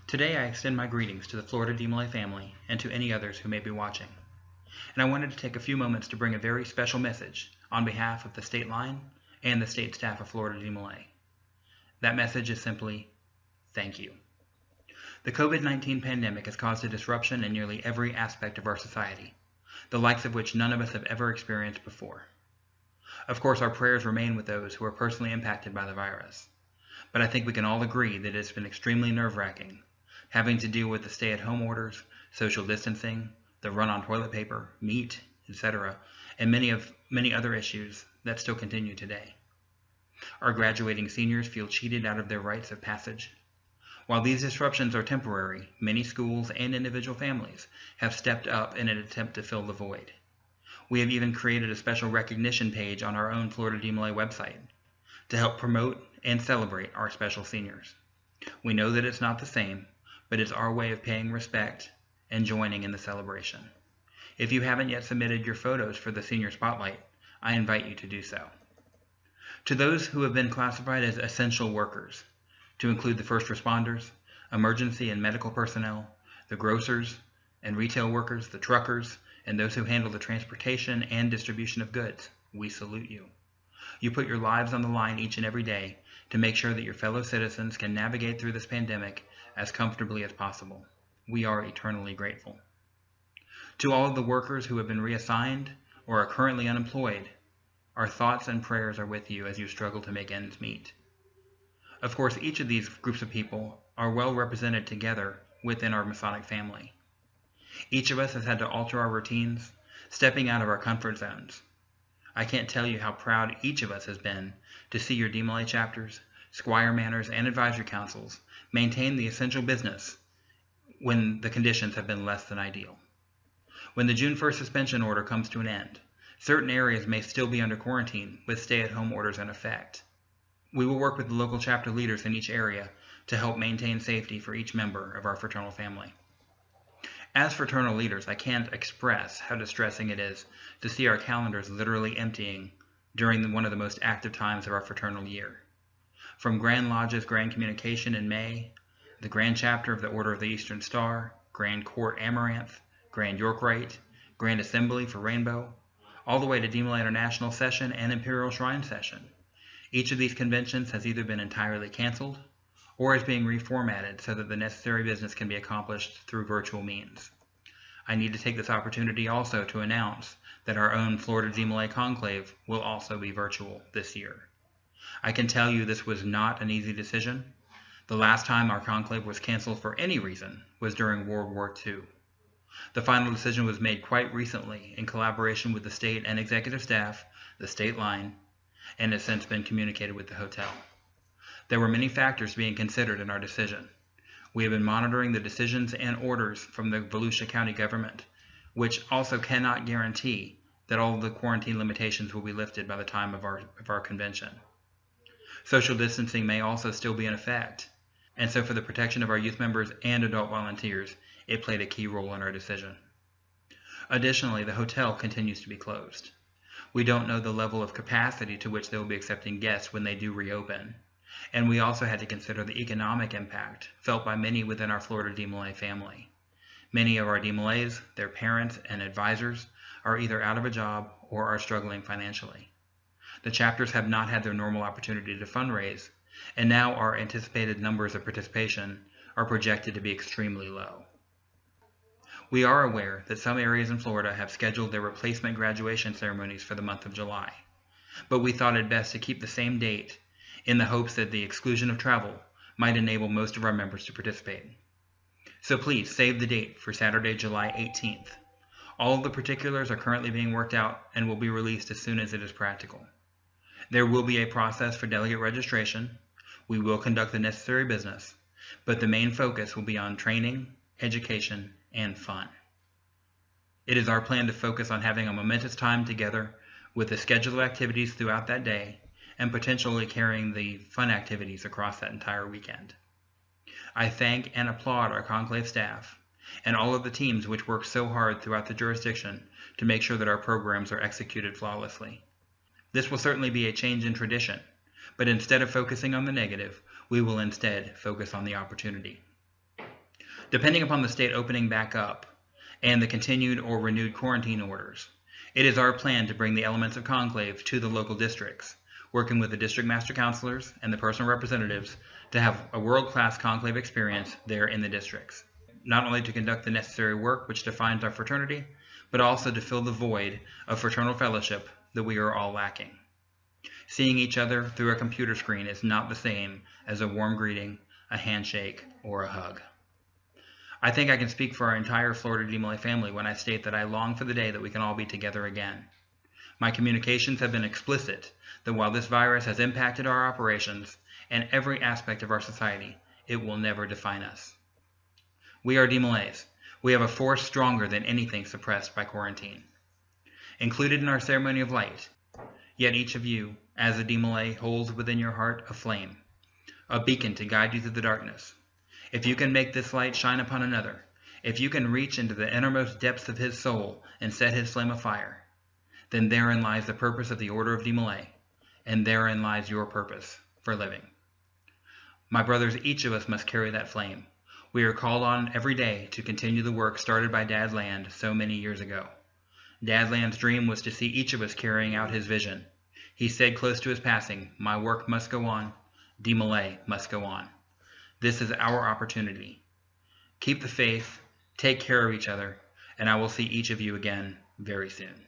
Today I extend my greetings to the Florida DMLA family and to any others who may be watching. And I wanted to take a few moments to bring a very special message on behalf of the state line and the state staff of Florida DMLA. That message is simply, thank you. The COVID-19 pandemic has caused a disruption in nearly every aspect of our society, the likes of which none of us have ever experienced before. Of course, our prayers remain with those who are personally impacted by the virus, but I think we can all agree that it's been extremely nerve-wracking, having to deal with the stay-at-home orders, social distancing, the run on toilet paper, meat, etc., and many other issues that still continue today. Our graduating seniors feel cheated out of their rites of passage. While these disruptions are temporary, many schools and individual families have stepped up in an attempt to fill the void. We have even created a special recognition page on our own Florida DMLA website to help promote and celebrate our special seniors. We know that it's not the same, but it's our way of paying respect and joining in the celebration. If you haven't yet submitted your photos for the Senior Spotlight, I invite you to do so. To those who have been classified as essential workers, to include the first responders, emergency and medical personnel, the grocers and retail workers, the truckers, and those who handle the transportation and distribution of goods, we salute you. You put your lives on the line each and every day to make sure that your fellow citizens can navigate through this pandemic as comfortably as possible. We are eternally grateful. To all of the workers who have been reassigned or are currently unemployed, our thoughts and prayers are with you as you struggle to make ends meet. Of course, each of these groups of people are well represented together within our Masonic family. Each of us has had to alter our routines, stepping out of our comfort zones. I can't tell you how proud each of us has been to see your DMLA chapters, Squire Manors, and advisory councils maintain the essential business when the conditions have been less than ideal. When the June 1st suspension order comes to an end, certain areas may still be under quarantine with stay-at-home orders in effect. We will work with the local chapter leaders in each area to help maintain safety for each member of our fraternal family. As fraternal leaders, I can't express how distressing it is to see our calendars literally emptying during one of the most active times of our fraternal year. From Grand Lodge's Grand Communication in May, the Grand Chapter of the Order of the Eastern Star, Grand Court Amaranth, Grand York Rite, Grand Assembly for Rainbow, all the way to DMLA International Session and Imperial Shrine Session. Each of these conventions has either been entirely canceled or is being reformatted so that the necessary business can be accomplished through virtual means. I need to take this opportunity also to announce that our own Florida DMLA Conclave will also be virtual this year. I can tell you this was not an easy decision. The last time our conclave was canceled for any reason was during World War II. The final decision was made quite recently in collaboration with the state and executive staff, the state line, and has since been communicated with the hotel. There were many factors being considered in our decision. We have been monitoring the decisions and orders from the Volusia County government, which also cannot guarantee that all of the quarantine limitations will be lifted by the time of our convention. Social distancing may also still be in effect, and so for the protection of our youth members and adult volunteers, it played a key role in our decision. Additionally, the hotel continues to be closed. We don't know the level of capacity to which they will be accepting guests when they do reopen, and we also had to consider the economic impact felt by many within our Florida DMLA family. Many of our DMLAs, their parents, and advisors are either out of a job or are struggling financially. The chapters have not had their normal opportunity to fundraise, and now our anticipated numbers of participation are projected to be extremely low. We are aware that some areas in Florida have scheduled their replacement graduation ceremonies for the month of July, but we thought it best to keep the same date in the hopes that the exclusion of travel might enable most of our members to participate. So please save the date for Saturday, July 18th. All of the particulars are currently being worked out and will be released as soon as it is practical. There will be a process for delegate registration. We will conduct the necessary business, but the main focus will be on training, education, and fun. It is our plan to focus on having a momentous time together with a schedule of activities throughout that day and potentially carrying the fun activities across that entire weekend. I thank and applaud our conclave staff and all of the teams which work so hard throughout the jurisdiction to make sure that our programs are executed flawlessly. This will certainly be a change in tradition, but instead of focusing on the negative, we will instead focus on the opportunity. Depending upon the state opening back up and the continued or renewed quarantine orders, it is our plan to bring the elements of conclave to the local districts, working with the district master counselors and the personal representatives to have a world-class conclave experience there in the districts, not only to conduct the necessary work which defines our fraternity, but also to fill the void of fraternal fellowship that we are all lacking. Seeing each other through a computer screen is not the same as a warm greeting, a handshake, or a hug. I think I can speak for our entire Florida DMLA family when I state that I long for the day that we can all be together again. My communications have been explicit that while this virus has impacted our operations and every aspect of our society, it will never define us. We are DMLAs. We have a force stronger than anything suppressed by quarantine. Included in our ceremony of light, yet each of you, as a DMLA, holds within your heart a flame, a beacon to guide you through the darkness. If you can make this light shine upon another, if you can reach into the innermost depths of his soul and set his flame afire, then therein lies the purpose of the Order of DMLA, and therein lies your purpose for living. My brothers, each of us must carry that flame. We are called on every day to continue the work started by Dad Land so many years ago. Dad Land's dream was to see each of us carrying out his vision. He said close to his passing, "My work must go on, DMLA must go on." This is our opportunity. Keep the faith, take care of each other, and I will see each of you again very soon.